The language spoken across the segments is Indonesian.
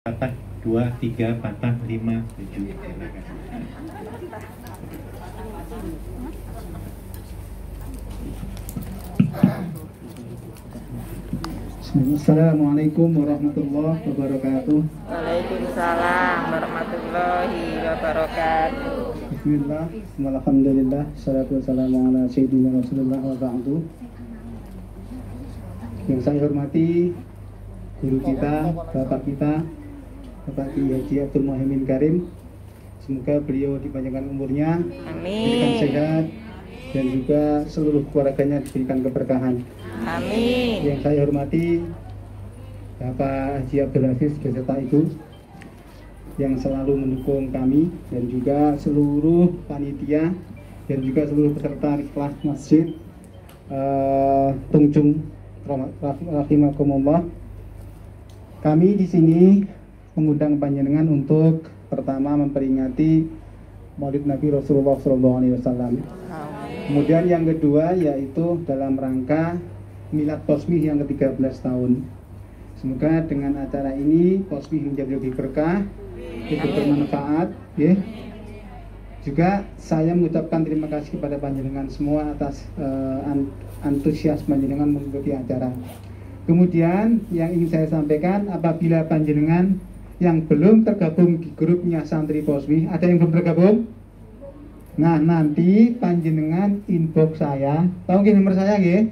patah, 2, 3, patah, 5, 7. Silakan. Assalamualaikum warahmatullahi wabarakatuh. Waalaikumsalam warahmatullahi wabarakatuh. Bismillah, alhamdulillah, salatu wassalamu ala sayyidina Rasulullah wa ba'du. Yang saya hormati guru kita, bapak kita, Bapak Kiai Haji Abdul Muhaimin Karim. Semoga beliau dipanjangkan umurnya, diberikan Amin. sehat, dan juga seluruh keluarganya diberikan keberkahan. Amin. Yang saya hormati Bapak Haji Abdul Aziz beserta Ibu yang selalu mendukung kami, dan juga seluruh panitia dan juga seluruh peserta kelas masjid Tungjung rahimakumullah. Kami di sini mengundang panjenengan untuk pertama memperingati Maulid Nabi Rasulullah SAW. Kemudian yang kedua yaitu dalam rangka Milad Posmi yang ke-13 tahun. Semoga dengan acara ini Posmi menjadi lebih berkah, lebih bermanfaat, ya. Juga saya mengucapkan terima kasih kepada panjenengan semua atas antusias panjenengan mengikuti acara. Kemudian yang ingin saya sampaikan, apabila panjenengan yang belum tergabung di grupnya Santri Posmi, ada yang belum tergabung? Nah, nanti panjenengan inbox saya, tahu nggih nomor saya nggih?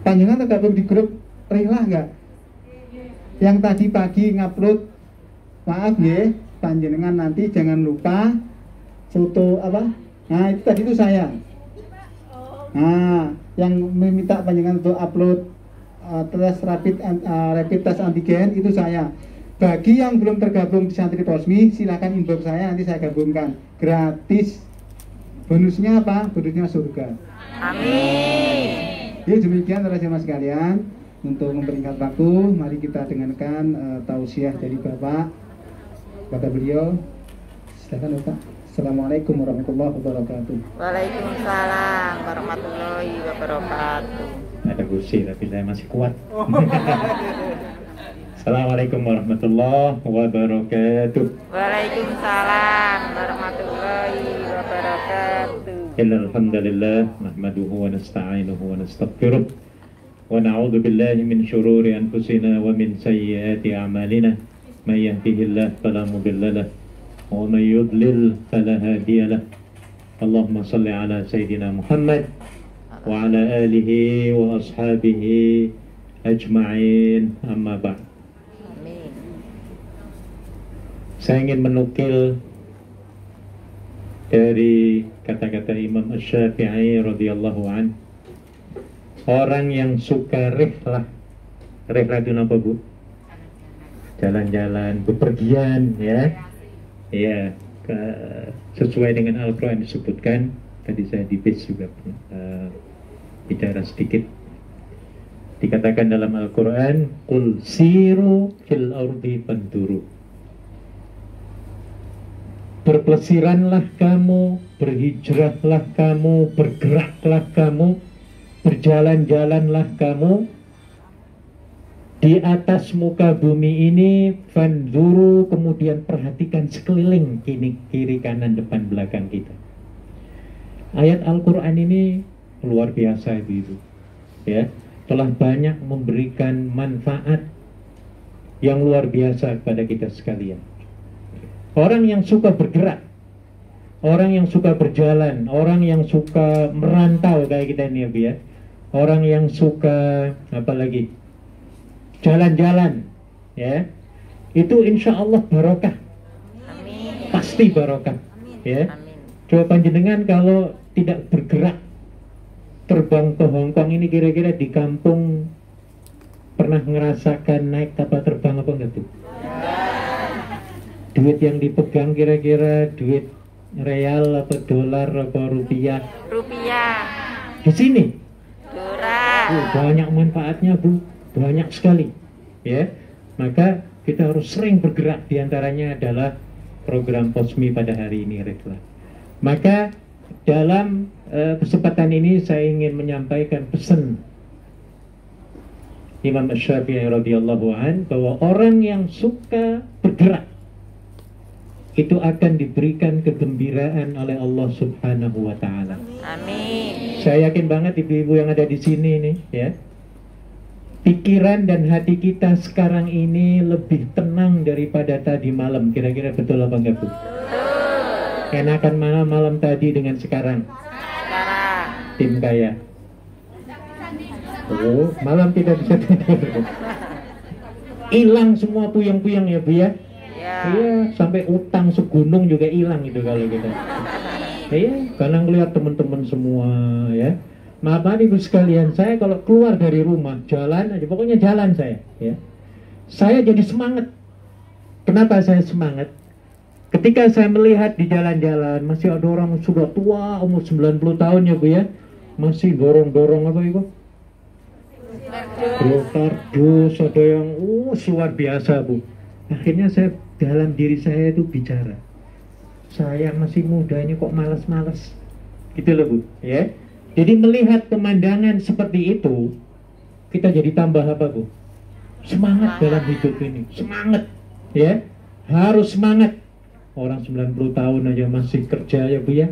Panjenengan tergabung di grup Rihlah nggak? Yang tadi pagi ngupload, maaf nggih, panjenengan nanti jangan lupa foto apa? Nah, itu tadi itu saya. Nah, yang meminta panjenengan untuk upload tes rapid test antigen itu saya. Bagi yang belum tergabung di Santri Posmi, silakan inbox saya, nanti saya gabungkan gratis. Bonusnya apa? Bonusnya surga. Amin. Jadi demikian teman-teman sekalian, untuk memperingkat waktu, mari kita dengarkan tausiah dari Bapak. Kata beliau, silakan Bapak. Assalamualaikum warahmatullahi wabarakatuh. Waalaikumsalam warahmatullahi wabarakatuh. Ada kursi tapi saya masih kuat. Assalamualaikum warahmatullahi wabarakatuh. Waalaikumsalam warahmatullahi wabarakatuh. Alhamdulillah, nahmaduhu wa nasta'inuhu wa nastaghfiruh wa na'udzu billahi min syururi anfusina wa min sayyiati a'malina. May yahdihillahu fala mudilla lahu wa may yudlil fala hadiya lahu. Allahumma shalli ala sayidina Muhammad wa ala alihi wa ashabihi ajma'in, amma ba'd. Amin. Saya ingin menukil dari kata-kata Imam Asy-Syafi'i radhiyallahu an. Orang yang suka rihlah itu apa, Bu? Jalan-jalan, bepergian, ya. Ya, sesuai dengan Al-Quran disebutkan. Tadi saya di base juga bicara sedikit. Dikatakan dalam Al-Quran, Qul siru fil ardi fanduru. Berpelesiranlah kamu, berhijrahlah kamu, bergeraklah kamu, berjalan-jalanlah kamu di atas muka bumi ini, fanduru, kemudian perhatikan sekeliling, kiri kanan depan belakang kita. Ayat Al-Quran ini luar biasa, Ibu, ya, telah banyak memberikan manfaat yang luar biasa kepada kita sekalian. Orang yang suka bergerak, orang yang suka berjalan, orang yang suka merantau kayak kita ini, ya, orang yang suka apa lagi, jalan-jalan, ya, itu insya Allah barokah. Amin. Pasti barokah, ya. Amin. Coba panjenengan kalau tidak bergerak, terbang ke Hongkong ini, kira-kira di kampung pernah ngerasakan naik kapal terbang apa enggak tuh? Duit yang dipegang kira-kira duit real atau dolar atau rupiah? Rupiah. Di sini Durah. banyak manfaatnya, Bu, banyak sekali, ya. Maka kita harus sering bergerak, diantaranya adalah program Posmi pada hari ini, Rihlah. Maka dalam kesempatan ini saya ingin menyampaikan pesan Imam Syafi'i radhiyallahu an, bahwa orang yang suka bergerak itu akan diberikan kegembiraan oleh Allah Subhanahu wa taala. Amin. Saya yakin banget ibu-ibu yang ada di sini nih, ya. Pikiran dan hati kita sekarang ini lebih tenang daripada tadi malam. Kira-kira betul apa enggak, Bu? Enakan mana malam tadi dengan sekarang? Sekarang. Tim kaya. Oh, malam tidak bisa tidur. Hilang semua puyeng-puyeng ya, Bu ya? Ya. Iya, sampai utang segunung juga hilang itu kalau kita. Iya, karena ngelihat teman-teman semua ya. Maaf ibu sekalian, saya kalau keluar dari rumah jalan aja, pokoknya jalan saya, ya. Saya jadi semangat. Kenapa saya semangat? Ketika saya melihat di jalan-jalan masih ada orang sudah tua umur 90 tahun ya, Bu ya, masih dorong-dorong apa itu? Kardus, ada yang luar biasa, Bu. Akhirnya saya dalam diri saya itu bicara, saya masih muda ini kok malas-malas, gitu loh, Bu, ya. Jadi melihat pemandangan seperti itu, kita jadi tambah apa, Bu? Semangat dalam hidup ini, semangat, ya. Harus semangat. Orang 90 tahun aja masih kerja ya, Bu ya.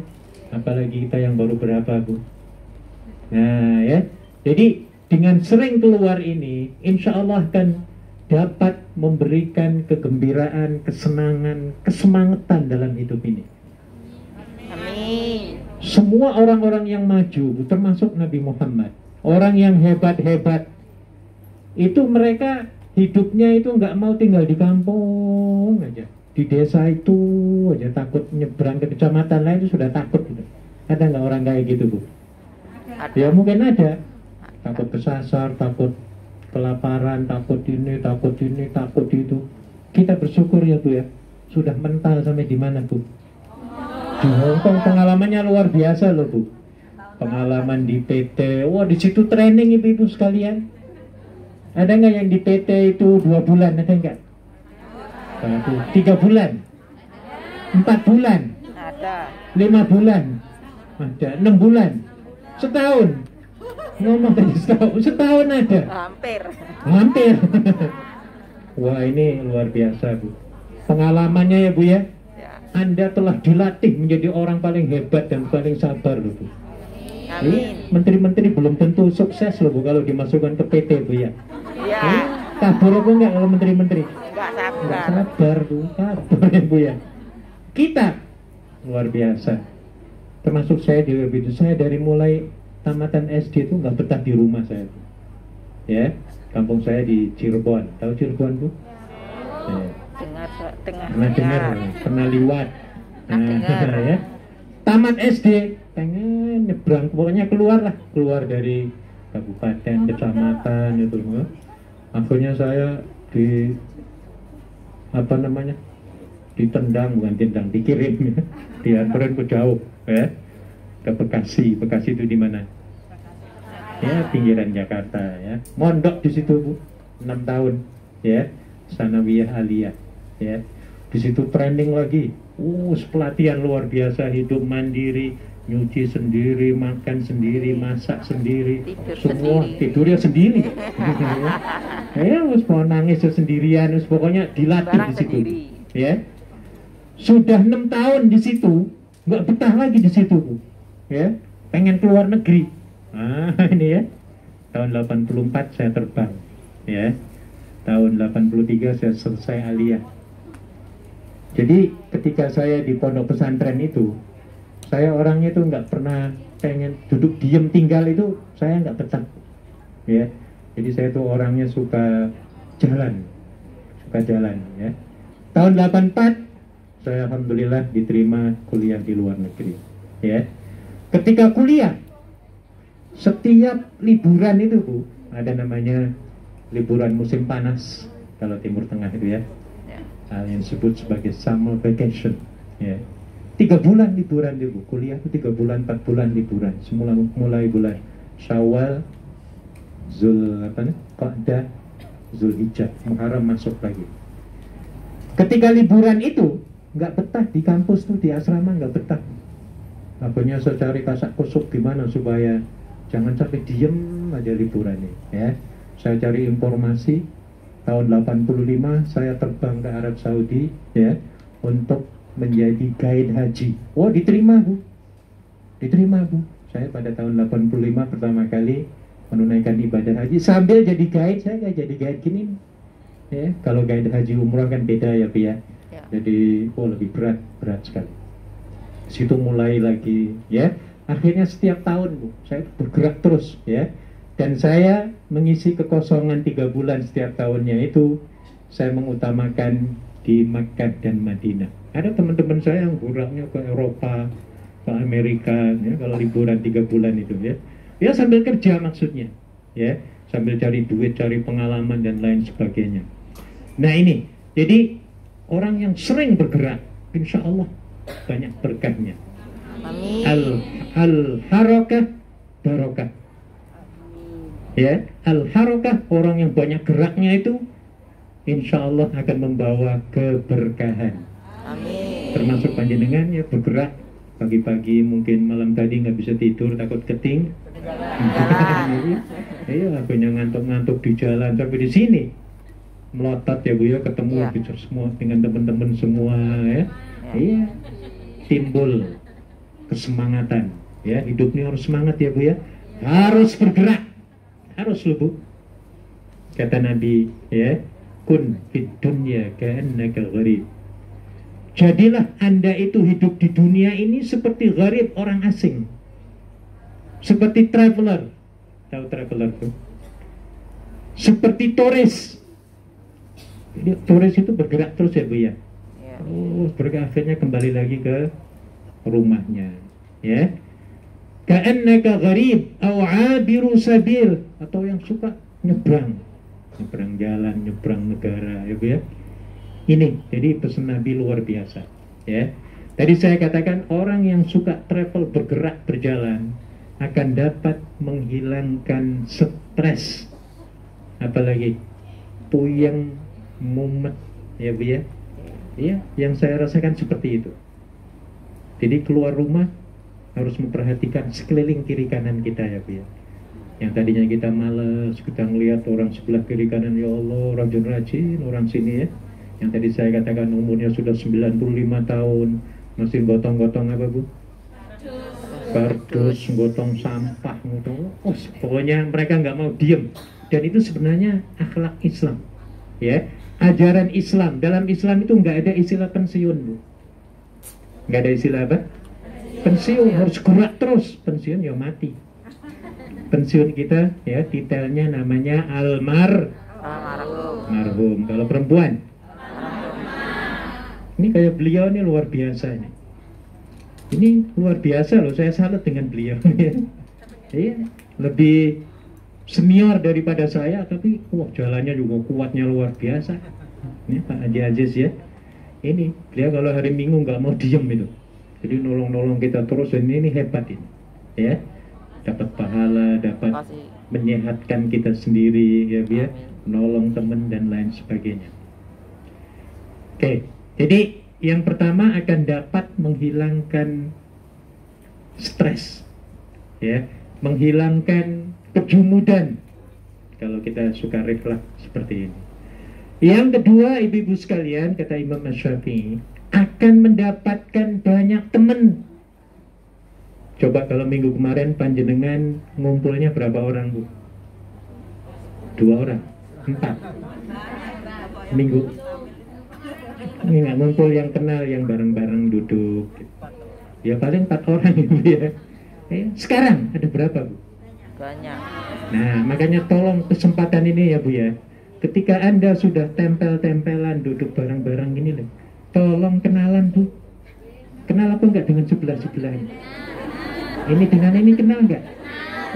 Apalagi kita yang baru berapa, Bu. Nah, ya. Jadi dengan sering keluar ini, insya Allah akan dapat memberikan kegembiraan, kesenangan, kesemangatan dalam hidup ini. Amin. Semua orang-orang yang maju, termasuk Nabi Muhammad, orang yang hebat-hebat, itu mereka hidupnya itu nggak mau tinggal di kampung aja, di desa itu aja, takut nyebrang ke kecamatan lain itu sudah takut gitu. Ada nggak orang kayak gitu, Bu? Ada. Ya mungkin ada. Takut kesasar, takut kelaparan, takut ini, takut itu. Kita bersyukur ya, Bu ya, sudah mental sampai di mana, Bu? Di Hongkong pengalamannya luar biasa loh, Bu. Pengalaman di PT, wah di situ training ibu-ibu sekalian. Ada nggak yang di PT itu 2 bulan, ada nggak? 3 bulan, 4 bulan, Ada. 5 bulan, ada 6 bulan, setahun. Ngomong tadi setahun ada. Hampir. Wah ini luar biasa, Bu. Pengalamannya ya, Bu ya. Anda telah dilatih menjadi orang paling hebat dan paling sabar loh, Bu. Amin. Menteri-menteri belum tentu sukses loh, Bu, kalau dimasukkan ke PT, Bu ya. Ya. Kabur apa enggak kalau menteri-menteri? Enggak Enggak sabar. sabar, Bu. Kabur ya, Bu ya. Kita luar biasa. Termasuk saya juga begitu. Saya dari mulai tamatan SD itu nggak betah di rumah saya, Bu. Ya, kampung saya di Cirebon. Tahu Cirebon, Bu? Ya. Pernah dengar, pernah liwat. Nah, ya. Tamat SD, pengen nyebrang, pokoknya keluar dari kabupaten, kecamatan itu. Akhirnya saya ditendang, bukan tendang, dikirim ya, diantarin ke jauh, ya, ke Bekasi. Bekasi itu di mana? Ya, pinggiran Jakarta, ya. Mondok di situ, Bu, 6 tahun, ya, sanawiyah aliyah. Ya, di situ training lagi, pelatihan luar biasa, hidup mandiri, nyuci sendiri, makan sendiri, masak sendiri, semua tidurnya sendiri. Ya, harus mau nangis sendirian, pokoknya dilatih di situ. Ya, sudah 6 tahun di situ, nggak betah lagi di situ, Bu. Ya, pengen keluar negeri. Nah, ini ya, tahun 84 saya terbang. Ya, tahun 83 saya selesai aliyah. Jadi ketika saya di pondok pesantren itu, saya orangnya itu nggak pernah pengen duduk diem tinggal itu, saya nggak betah, ya. Jadi saya itu orangnya suka jalan, ya. Tahun 84 saya alhamdulillah diterima kuliah di luar negeri, ya. Ketika kuliah, setiap liburan itu, Bu, ada namanya liburan musim panas kalau Timur Tengah itu ya. Yang disebut sebagai summer vacation, ya. 3 bulan liburan itu, kuliah itu 3 bulan, 4 bulan liburan. Mulai bulan Syawal, Qa'dah, Zulhijjah, Muharram masuk lagi. Ketika liburan itu nggak betah di kampus tuh, di asrama nggak betah. Akhirnya saya cari kasak kusuk gimana supaya jangan sampai diem aja liburan ini, ya. Saya cari informasi, tahun 85 saya terbang ke Arab Saudi ya untuk menjadi guide haji. Oh, diterima Bu. Diterima Bu. Saya pada tahun 85 pertama kali menunaikan ibadah haji sambil jadi guide. Saya nggak jadi guide gini. Ya, kalau guide haji umrah kan beda ya Bu ya. Ya. Jadi lebih berat sekali. Situ mulai lagi ya. Akhirnya setiap tahun Bu, saya bergerak terus ya. Dan saya mengisi kekosongan 3 bulan setiap tahunnya itu, saya mengutamakan di Makkah dan Madinah. Ada teman-teman saya yang geraknya ke Eropa, ke Amerika, ya, kalau liburan 3 bulan itu ya. Ya sambil kerja maksudnya, ya, sambil cari duit, cari pengalaman dan lain sebagainya. Nah ini, jadi orang yang sering bergerak, insya Allah banyak berkahnya. Amin. Al-harakah barokah. Ya, al-harakah, orang yang banyak geraknya itu insya Allah akan membawa keberkahan. Amin. Termasuk panjenengan ya bergerak pagi-pagi, mungkin malam tadi nggak bisa tidur takut keting. Iya, punya ngantuk-ngantuk di jalan sampai di sini melotot ya Bu ya, ketemu Ya. gitu semua dengan teman-teman semua ya. Iya, timbul kesemangatan ya, hidup ini harus semangat ya Bu ya, harus bergerak. Harus loh Bu, kata Nabi ya, kun fid dunya ka'annaka gharib. Jadilah Anda itu hidup di dunia ini seperti gharib, orang asing, seperti traveler. Tahu traveler tuh? Seperti turis. Jadi turis itu bergerak terus ya Bu ya. Ya. Oh, bergerak, akhirnya kembali lagi ke rumahnya ya. Ka'annaka gharib aw 'abiru sabil, atau yang suka nyebrang jalan, nyebrang negara ya Bu ya. Ini jadi pesan Nabi luar biasa ya. Tadi saya katakan orang yang suka travel, bergerak, berjalan akan dapat menghilangkan stres, apalagi puyeng, mumet ya Bu ya. Iya, yang saya rasakan seperti itu. Jadi keluar rumah harus memperhatikan sekeliling kiri kanan kita ya Bu ya. Yang tadinya kita males, kita ngelihat orang sebelah kiri kanan, ya Allah rajin-rajin orang sini ya. Yang tadi saya katakan umurnya sudah 95 tahun, masih gotong-gotong apa Bu? Kardus, gotong sampah, gotong, pokoknya mereka nggak mau diem. Dan itu sebenarnya akhlak Islam ya, ajaran Islam. Dalam Islam itu nggak ada istilah pensiun Bu. Nggak ada istilah apa? Pensiun, harus gerak terus. Pensiun ya mati. Pensiun kita ya detailnya namanya almarhum. Kalau perempuan, ini kayak beliau ini luar biasa ini. Ini luar biasa loh, saya salut dengan beliau. Iya, lebih senior daripada saya, tapi wah jalannya juga kuatnya luar biasa. Ini Pak Haji Aziz ya. Ini beliau kalau hari Minggu nggak mau diem itu. Jadi nolong-nolong kita terus, dan ini hebat ini ya, dapat pahala, dapat menyehatkan kita sendiri ya biar nolong teman dan lain sebagainya. Oke, jadi yang pertama akan dapat menghilangkan stres ya, menghilangkan kejumudan kalau kita suka refleks seperti ini. Yang kedua, ibu-ibu sekalian, kata Imam Syafi'i, akan mendapatkan banyak teman. Coba kalau minggu kemarin panjenengan ngumpulnya berapa orang Bu? 2 orang, 4 minggu. Ini nggak ngumpul yang kenal, yang bareng-bareng duduk. Ya paling 4 orang Ibu ya. Sekarang ada berapa Bu? Banyak. Nah makanya tolong kesempatan ini ya Bu ya. Ketika Anda sudah tempel-tempelan duduk bareng-bareng ini loh, tolong kenalan Bu. Kenal apa enggak dengan sebelah-sebelah ini? Ini dengan ini kenal enggak?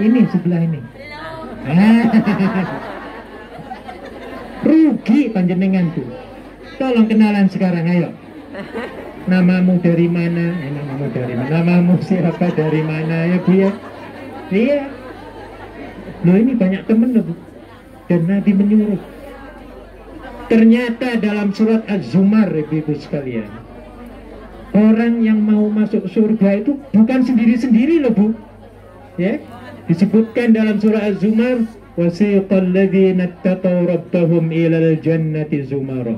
Ini sebelah ini. Rugi panjenengan tuh. Tolong kenalan sekarang, ayo. Namamu dari mana? Namamu dari mana? Namamu siapa, dari mana ya Bu ya? Iya. Loh ini banyak temen loh Bu. Dan Nabi menyuruh. Ternyata dalam surat Az-Zumar ibu-ibu sekalian, orang yang mau masuk surga itu bukan sendiri-sendiri loh Bu ya. Disebutkan dalam surah Az-Zumar, wasiqal ladzina ittaqaw rabbahum ilal jannati zumara.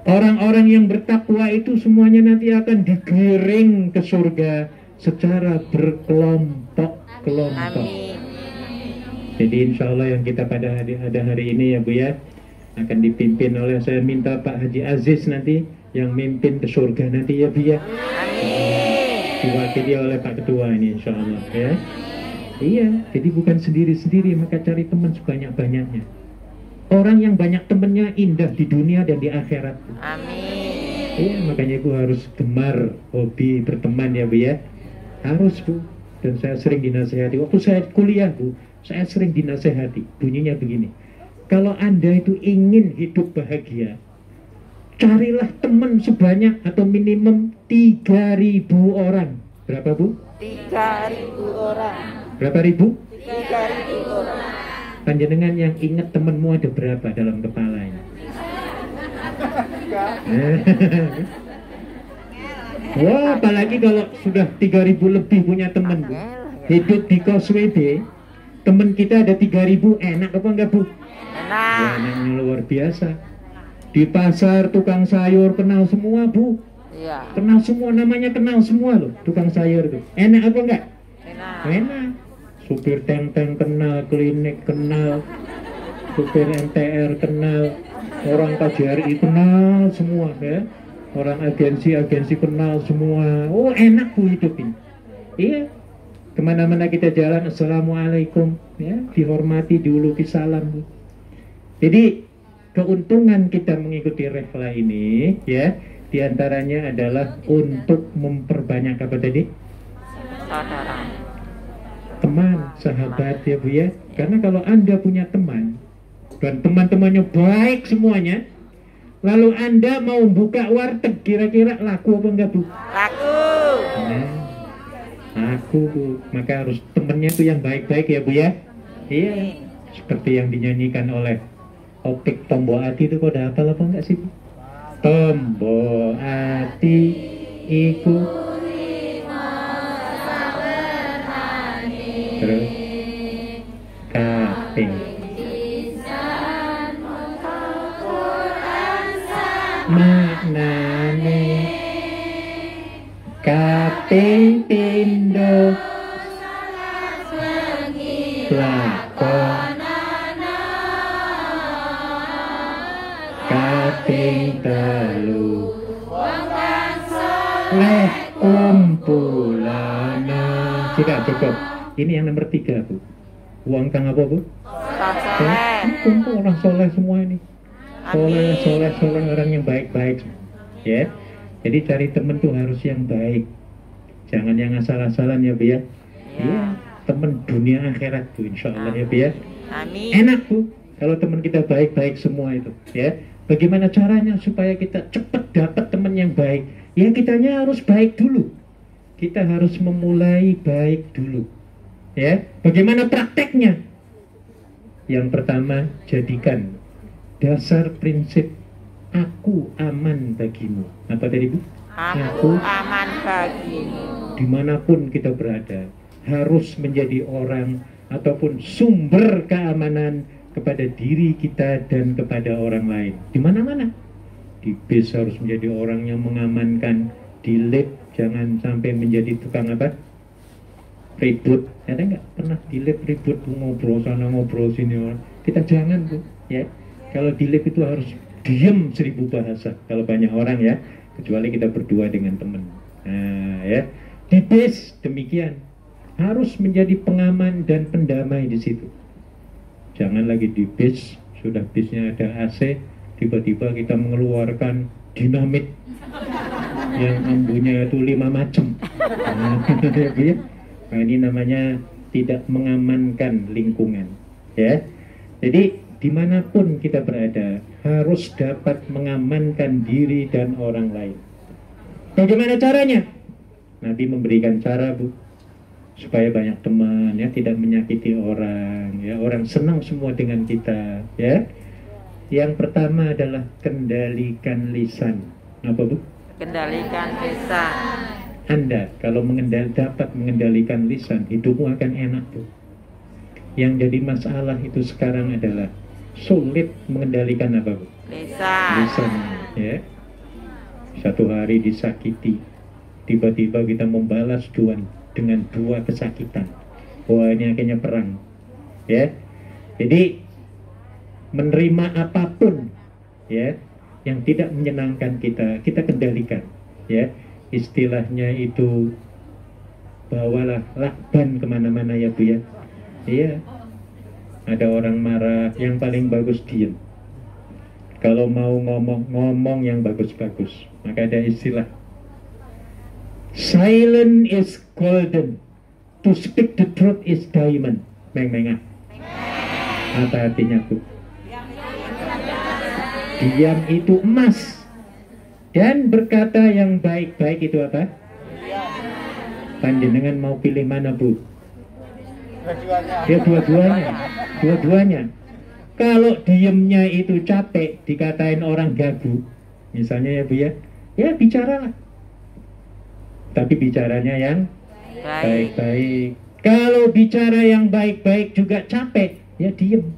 Orang-orang yang bertakwa itu semuanya nanti akan digiring ke surga secara berkelompok-kelompok. Amin. Jadi insya Allah yang kita pada hari ini ya Bu ya, akan dipimpin oleh, saya minta Pak Haji Aziz nanti yang mimpin ke surga nanti ya Bu ya. Amin. Diwakili oleh Pak Ketua ini insya Allah ya. Iya, jadi bukan sendiri-sendiri, maka cari teman sebanyak-banyaknya. Orang yang banyak temannya indah di dunia dan di akhirat. Amin. Iya, makanya Bu harus gemar hobi berteman ya Bu ya. Harus Bu. Dan saya sering dinasehati. Waktu saya kuliah Bu, saya sering dinasehati. Bunyinya begini. Kalau Anda itu ingin hidup bahagia, carilah teman sebanyak atau minimum 3.000 orang. Berapa Bu? 3.000 orang. Berapa ribu? 3.000 orang. Panjenengan yang ingat temanmu ada berapa dalam kepalanya? Wah, apalagi kalau sudah 3.000 lebih punya teman Bu. Hidup di kos WB, teman kita ada 3.000, enak apa enggak Bu? Enak. Enaknya luar biasa. Di pasar tukang sayur kenal semua Bu. Iya. Kenal semua, namanya kenal semua loh tukang sayur itu. Enak apa enggak? Enak. Enak. Supir teng-teng kenal, klinik kenal, supir MTR kenal, orang KJRI kenal semua ya. Orang agensi kenal semua. Oh enak Bu hidup ini. Iya. Kemana-mana kita jalan, assalamualaikum ya, dihormati, diuluki salam Bu. Jadi keuntungan kita mengikuti rehla ini ya, diantaranya adalah untuk memperbanyak apa tadi? Saudara. Teman, sahabat ya Bu ya. Karena kalau Anda punya teman dan teman-temannya baik semuanya, lalu Anda mau buka warteg, kira-kira laku apa enggak Bu? Laku. Nah, laku Bu. Maka harus temennya itu yang baik-baik ya Bu ya. Iya. Seperti yang dinyanyikan oleh Opik Tombo Ati itu, kok udah hafal apa enggak sih Bu? Tombo Ati iku terus kaping maknane kaping pindho lakon kaping telu leh kumpulana. Cukup. Ini yang nomor 3 Bu. Uang kang apa Bu? Soleh. Kumpul orang soleh semua ini. Soleh orang yang baik-baik ya. Jadi cari temen tuh harus yang baik. Jangan yang asal-asalan ya Bu ya. Iya, temen dunia akhirat Bu insya Allah ya Bu ya. Amin. Enak Bu kalau teman kita baik-baik semua itu ya. Bagaimana caranya supaya kita cepat dapat teman yang baik? Ya kitanya harus baik dulu. Kita harus memulai baik dulu. Ya, bagaimana prakteknya? Yang pertama, jadikan dasar prinsip aku aman bagimu. Apa tadi Bu? Aku aman bagimu. Dimanapun kita berada, harus menjadi orang ataupun sumber keamanan kepada diri kita dan kepada orang lain. Di mana-mana. Di bis harus menjadi orang yang mengamankan. Di lift jangan sampai menjadi tukang apa? Ribut. Ada nggak pernah di lift ribut Bu, ngobrol sana ngobrol sini orang. Kita jangan Bu ya. Kalau di lift itu harus diam 1000 bahasa kalau banyak orang ya, kecuali kita berdua dengan teman. Nah ya, di bis demikian, harus menjadi pengaman dan pendamai di situ. Jangan lagi di bis, sudah bisnya ada AC, tiba-tiba kita mengeluarkan dinamit yang ambunya itu 5 macam. Nah, ini namanya tidak mengamankan lingkungan ya. Jadi dimanapun kita berada harus dapat mengamankan diri dan orang lain. Bagaimana caranya? Nabi memberikan cara Bu, supaya banyak teman ya, tidak menyakiti orang ya, orang senang semua dengan kita ya. Yang pertama adalah kendalikan lisan. Apa Bu? Kendalikan lisan. Anda kalau dapat mengendalikan lisan, hidupmu akan enak Bu. Yang jadi masalah itu sekarang adalah sulit mengendalikan apa, Bu? Lisan, ya. Satu hari disakiti, tiba-tiba kita membalas dengan dua kesakitan. Wah, ini akhirnya perang, ya. Jadi menerima apapun, ya, yang tidak menyenangkan kita kendalikan, ya. Istilahnya itu bawalah lakban kemana-mana ya Bu ya. Iya. Ada orang marah, yang paling bagus diem. Kalau mau ngomong yang bagus-bagus. Maka ada istilah, silent is golden, to speak the truth is diamond. Meng-mengah. Apa artinya Bu? Diam itu emas. Dan berkata yang baik-baik itu apa? Panjenengan mau pilih mana Bu? Ya dua-duanya. Kalau diemnya itu capek, dikatain orang gagu, misalnya ya Bu ya, ya bicaralah. Tapi bicaranya yang baik-baik. Kalau bicara yang baik-baik juga capek, ya diem.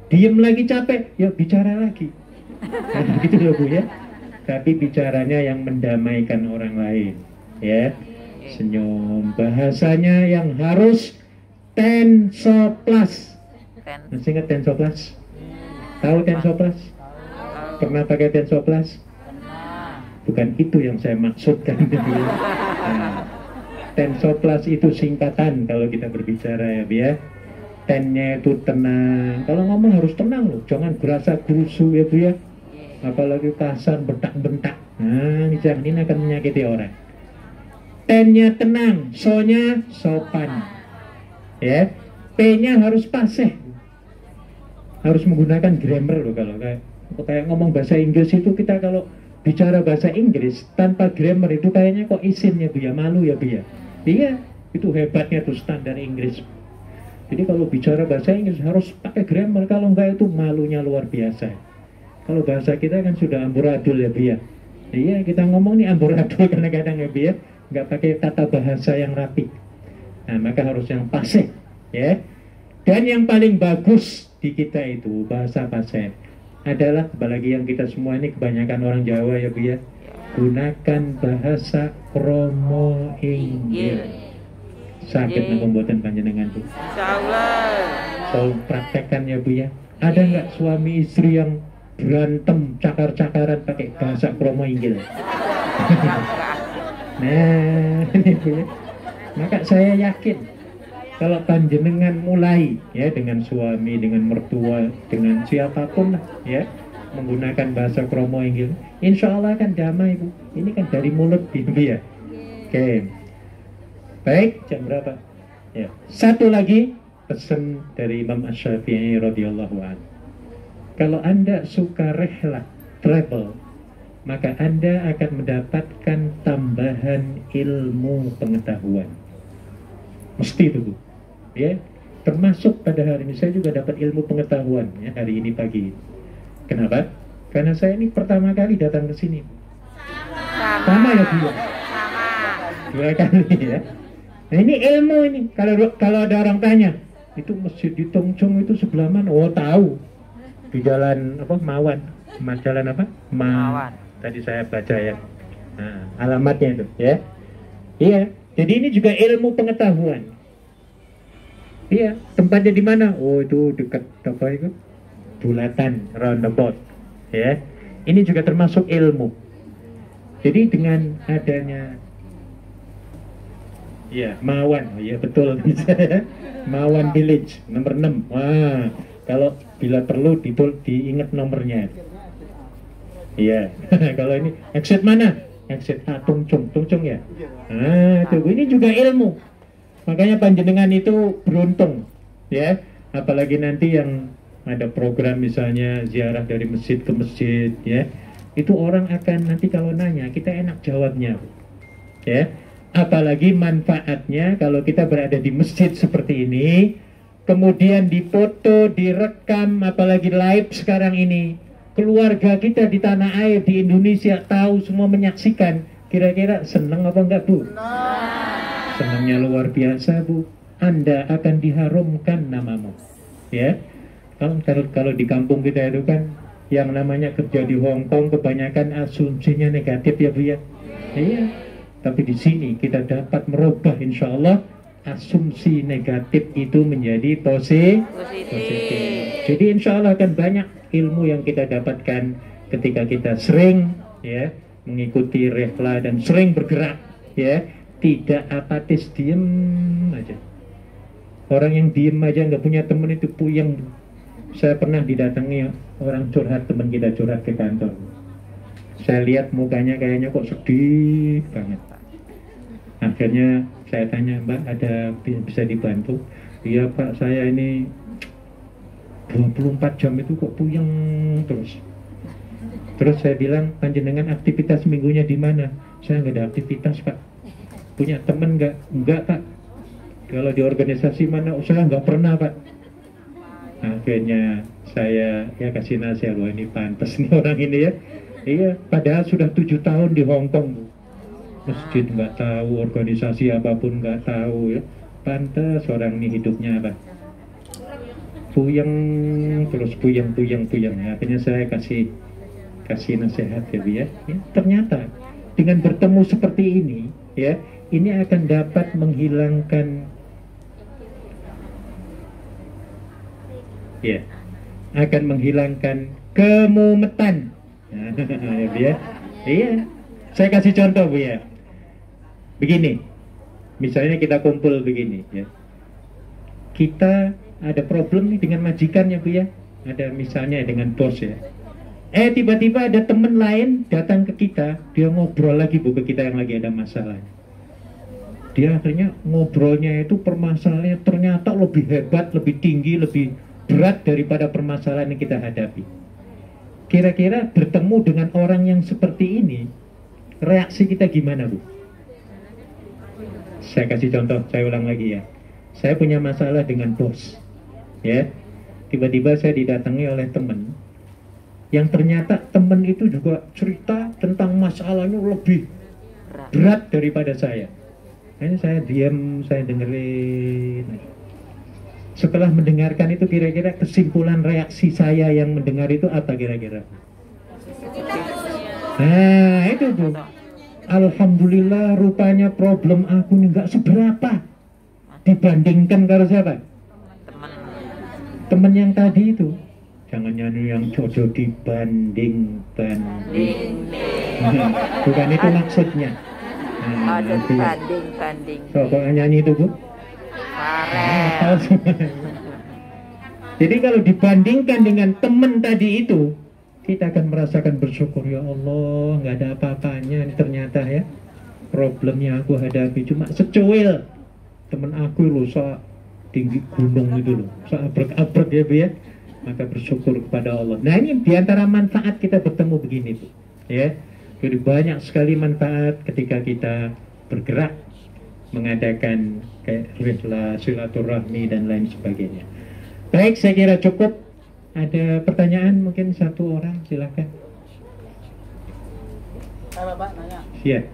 Diem lagi capek, ya bicara lagi. Nah, gitu loh Bu ya. Tapi bicaranya yang mendamaikan orang lain, ya. Senyum, bahasanya yang harus tensoplas. Masih ingat tensoplas? Tahu tensoplas? Pernah pakai tensoplas? Bukan itu yang saya maksudkan. Nah, tensoplas itu singkatan kalau kita berbicara ya, ya. Tennya itu tenang. Kalau ngomong harus tenang loh, jangan berasa gerusu ya Bu ya. Apalagi kasar, bentak-bentak. Nah, ini akan menyakiti orang. T-nya tenang, so-nya sopan. Ya, P-nya harus fasih. Harus menggunakan grammar loh kalau kayak ngomong bahasa Inggris itu, kita kalau bicara bahasa Inggris tanpa grammar itu kayaknya kok isin ya Bu ya, malu ya Bu ya. Iya, itu hebatnya tuh standar Inggris. Jadi kalau bicara bahasa Inggris harus pakai grammar, kalau enggak itu malunya luar biasa. Kalau bahasa kita kan sudah amburadul ya Bu ya. Iya, kita ngomong nih amburadul kadang-kadang ya Bu ya, nggak pakai kata bahasa yang rapi. Nah, maka harus yang fasih ya. Dan yang paling bagus di kita itu bahasa fasih adalah, apalagi yang kita semua ini kebanyakan orang Jawa ya Bu ya, gunakan bahasa kromo inggil. Sakit nih pembuatan panjenengan tuh. Insyaallah. Soal praktekkan ya Bu ya. Ada nggak suami istri yang berantem cakar-cakaran pakai bahasa kromo inggil? Nah, ini Bu ya. Maka saya yakin kalau panjenengan mulai ya dengan suami, dengan mertua, dengan siapapun lah ya, menggunakan bahasa kromo inggil, insya Allah akan damai Bu. Ini kan dari mulut Bu ya. Oke. Baik, jam berapa? Ya. Satu lagi pesan dari Imam Asy-Syafi'i radhiyallahu anhu. Kalau Anda suka rehlah, travel, maka Anda akan mendapatkan tambahan ilmu pengetahuan. Mesti itu Bu. Ya, termasuk pada hari ini saya juga dapat ilmu pengetahuan ya hari ini pagi. Kenapa? Karena saya ini pertama kali datang ke sini. Sama ya Bu. Dua kali ya. Nah ini ilmu ini. Kalau ada orang tanya, itu masjid di Tongchong itu sebelah mana? Oh tahu. Di jalan apa? Mawan. Jalan apa? Mawan. Tadi saya baca ya. Nah, alamatnya itu ya. Iya. Jadi ini juga ilmu pengetahuan. Iya. Tempatnya di mana? Oh itu dekat apa itu? Bulatan, roundabout. Ya. Ini juga termasuk ilmu. Jadi dengan adanya ya, Mawan, oh, ya betul. Mawan Village, nomor 6. Wah, kalau bila perlu diingat nomornya. Iya, kalau ini exit mana? Exit Tongchong ya. Nah, itu ini juga ilmu. Makanya panjenengan itu beruntung, ya. Apalagi nanti yang ada program misalnya ziarah dari masjid ke masjid, ya. Itu orang akan nanti kalau nanya, kita enak jawabnya, ya. Apalagi manfaatnya kalau kita berada di masjid seperti ini, kemudian dipoto, direkam, apalagi live sekarang ini, keluarga kita di tanah air, di Indonesia tahu, semua menyaksikan. Kira-kira senang apa enggak Bu? Senangnya luar biasa Bu. Anda akan diharumkan namamu. Ya, kalau di kampung kita itu kan yang namanya kerja di Hong Kong kebanyakan asumsinya negatif ya Bu ya. Iya. Tapi di sini kita dapat merubah insya Allah asumsi negatif itu menjadi positif. Jadi insya Allah akan banyak ilmu yang kita dapatkan ketika kita sering ya mengikuti rehla dan sering bergerak ya, tidak apatis diem aja. Orang yang diem aja nggak punya teman itu puyeng. Saya pernah didatangi orang curhat, teman kita curhat ke kantor. Saya lihat mukanya kayaknya kok sedih banget. Akhirnya saya tanya, Mbak, ada bisa dibantu? Iya Pak, saya ini 24 jam itu kok puyeng terus. Terus saya bilang, panjenengan aktivitas minggunya di mana? Saya nggak ada aktivitas Pak. Punya teman nggak? Nggak Pak. Kalau di organisasi mana? Saya nggak pernah Pak. Akhirnya saya ya kasih nasihat, wah ini pantas nih orang ini ya. Iya, padahal sudah 7 tahun di Hong Kong Bu. Masjid nggak tahu, organisasi apapun nggak tahu ya. Pantas orang ini hidupnya apa? Puyeng terus puyeng. Akhirnya saya kasih nasihat ya Bu ya. Ya, ternyata dengan bertemu seperti ini ya, ini akan dapat menghilangkan ya, akan menghilangkan kemumetan. Ya Bu ya. Iya. Saya kasih contoh Bu ya. Begini. Misalnya kita kumpul begini ya. Kita ada problem nih dengan majikan ya Bu ya. Ada misalnya dengan bos ya. Tiba-tiba ada teman lain datang ke kita, dia ngobrol lagi Bu ke kita yang lagi ada masalah. Dia akhirnya ngobrolnya itu permasalahannya ternyata lebih hebat, lebih tinggi, lebih berat daripada permasalahan yang kita hadapi. Kira-kira bertemu dengan orang yang seperti ini, reaksi kita gimana Bu? Saya kasih contoh, saya ulang lagi ya. Saya punya masalah dengan bos, ya. Tiba-tiba saya didatangi oleh teman, yang ternyata teman itu juga cerita tentang masalahnya lebih berat daripada saya. Ini saya diam, saya dengerin. Setelah mendengarkan itu kira-kira kesimpulan reaksi saya yang mendengar itu apa kira-kira? Nah itu Bu. Alhamdulillah rupanya problem aku ini nggak seberapa dibandingkan kalau siapa? Teman yang tadi itu. Jangan nyanyi yang jodoh dibanding. Bukan itu maksudnya. Banding. Kok nyanyi itu Bu? Jadi kalau dibandingkan dengan teman tadi itu, kita akan merasakan bersyukur, ya Allah, nggak ada apa-apanya ternyata ya. Problemnya aku hadapi cuma secuil. Teman aku loh, tinggi gunung itu loh, abrek-abrek ya Bu ya. Maka bersyukur kepada Allah. Nah ini diantara manfaat kita bertemu begini Bu, ya. Jadi banyak sekali manfaat ketika kita bergerak, mengadakan kayak rihla, silaturahmi dan lain sebagainya. Baik, saya kira cukup. Ada pertanyaan mungkin satu orang, silakan. Bapak nanya. Iya.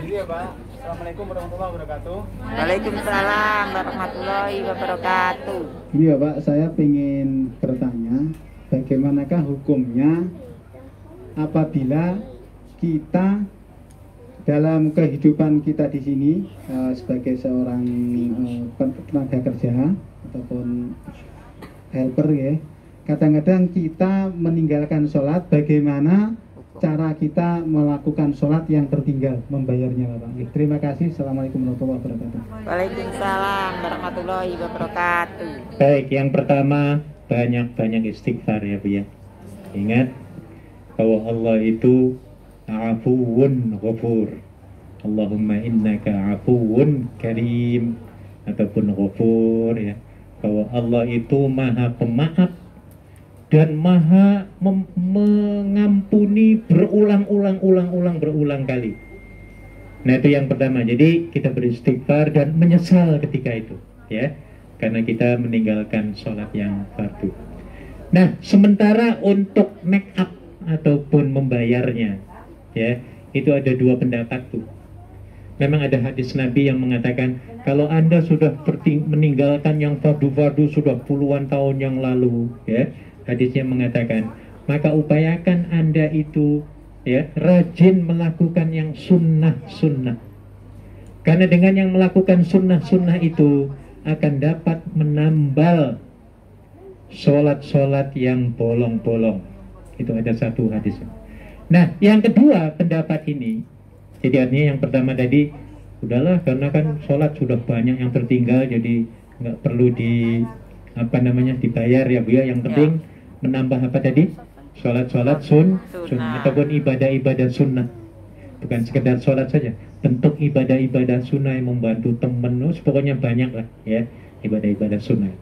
Iya Pak. Assalamualaikum warahmatullahi wabarakatuh. Waalaikumsalam warahmatullahi wabarakatuh. Iya Pak, saya ingin bertanya, bagaimanakah hukumnya apabila kita dalam kehidupan kita di sini sebagai seorang tenaga kerja ataupun helper ya, kadang-kadang kita meninggalkan sholat, bagaimana cara kita melakukan sholat yang tertinggal, membayarnya Bapak. Terima kasih. Assalamualaikum warahmatullahi wabarakatuh. Waalaikumsalam warahmatullahi wabarakatuh. Baik, yang pertama banyak-banyak istighfar ya Bu ya. Ingat bahwa Allah itu afuwun ghafur. Allahumma innaka afuwun karim ataupun ghafur ya. Bahwa Allah itu maha pemaaf dan maha mengampuni berulang kali. Nah itu yang pertama. Jadi kita beristighfar dan menyesal ketika itu ya, karena kita meninggalkan sholat yang fardu. Nah sementara untuk make up ataupun membayarnya ya, itu ada dua pendapat tuh. Memang ada hadis Nabi yang mengatakan, kalau Anda sudah meninggalkan yang fardu-fardu sudah puluhan tahun yang lalu, ya, hadisnya mengatakan, maka upayakan Anda itu, ya, rajin melakukan yang sunnah-sunnah. Karena dengan yang melakukan sunnah-sunnah itu akan dapat menambal sholat-sholat yang bolong-bolong. Itu ada satu hadis. Nah, yang kedua pendapat ini, jadi artinya yang pertama tadi, udahlah karena kan sholat sudah banyak yang tertinggal, jadi nggak perlu dibayar ya Bu ya. Yang penting menambah apa tadi? Sholat-sholat sunnah ataupun ibadah-ibadah sunnah. Bukan sekedar sholat saja, bentuk ibadah-ibadah sunnah yang membantu temen, pokoknya banyak lah ya ibadah-ibadah sunnah.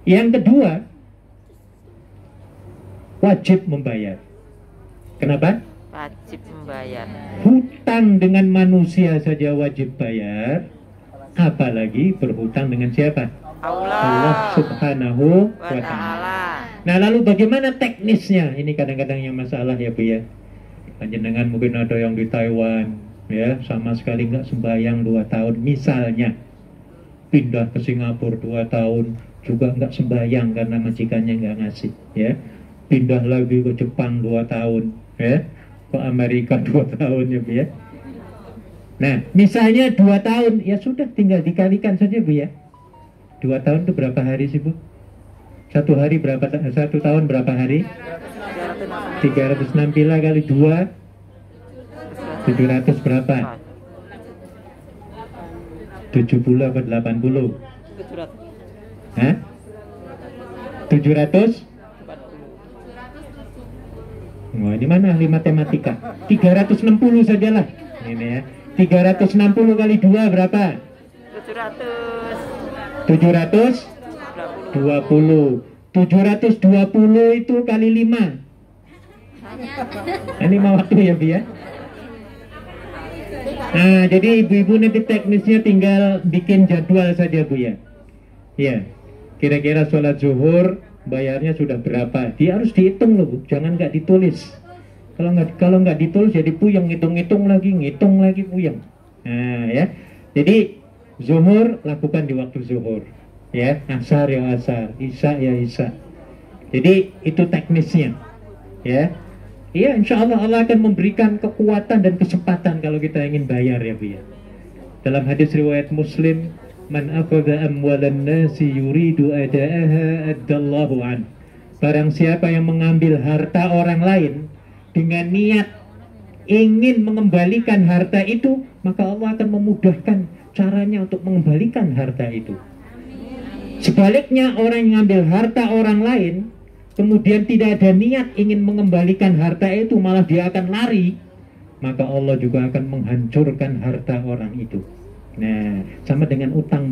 Yang kedua, wajib membayar. Kenapa? Wajib membayar. Hutang dengan manusia saja wajib bayar, apalagi berhutang dengan siapa? Allah Subhanahu wa ta'ala. Nah, lalu bagaimana teknisnya? Ini kadang-kadang yang masalah ya Bu ya. Panjenengan mungkin ada yang di Taiwan ya, sama sekali nggak sembahyang 2 tahun misalnya, pindah ke Singapura 2 tahun juga nggak sembahyang karena majikannya nggak ngasih ya, pindah lagi ke Jepang 2 tahun ya, ke Amerika 2 tahun ya Bu ya. Nah misalnya 2 tahun, ya sudah tinggal dikalikan saja Bu ya. 2 tahun itu berapa hari sih Bu? 1 hari berapa? 1 tahun berapa hari? 360 kali 2 700 berapa? 70 apa 80? Hah? 700? Wah, ini mana ahli matematika? 360 sajalah. Ini ya. 360 kali 2 berapa? 720. 720 itu kali 5. Ini mau waktu ya Bu ya. Nah, jadi ibu-ibu nanti teknisnya tinggal bikin jadwal saja Bu ya. Ya, kira-kira sholat zuhur bayarnya sudah berapa? Dia harus dihitung loh Bu, jangan nggak ditulis. Kalau nggak ditulis jadi puyeng, ngitung lagi puyeng. Nah ya, jadi zuhur lakukan di waktu zuhur, ya, asar ya asar, isya ya isya. Jadi itu teknisnya, ya. Iya, insya Allah Allah akan memberikan kekuatan dan kesempatan kalau kita ingin bayar ya Bu ya. Dalam hadis riwayat Muslim, man akhadha amwalan nasi yuridu ada'aha addallahu an. Barang siapa yang mengambil harta orang lain dengan niat ingin mengembalikan harta itu, maka Allah akan memudahkan caranya untuk mengembalikan harta itu. Sebaliknya, orang yang mengambil harta orang lain kemudian tidak ada niat ingin mengembalikan harta itu, malah dia akan lari, maka Allah juga akan menghancurkan harta orang itu. Nah, sama dengan utang.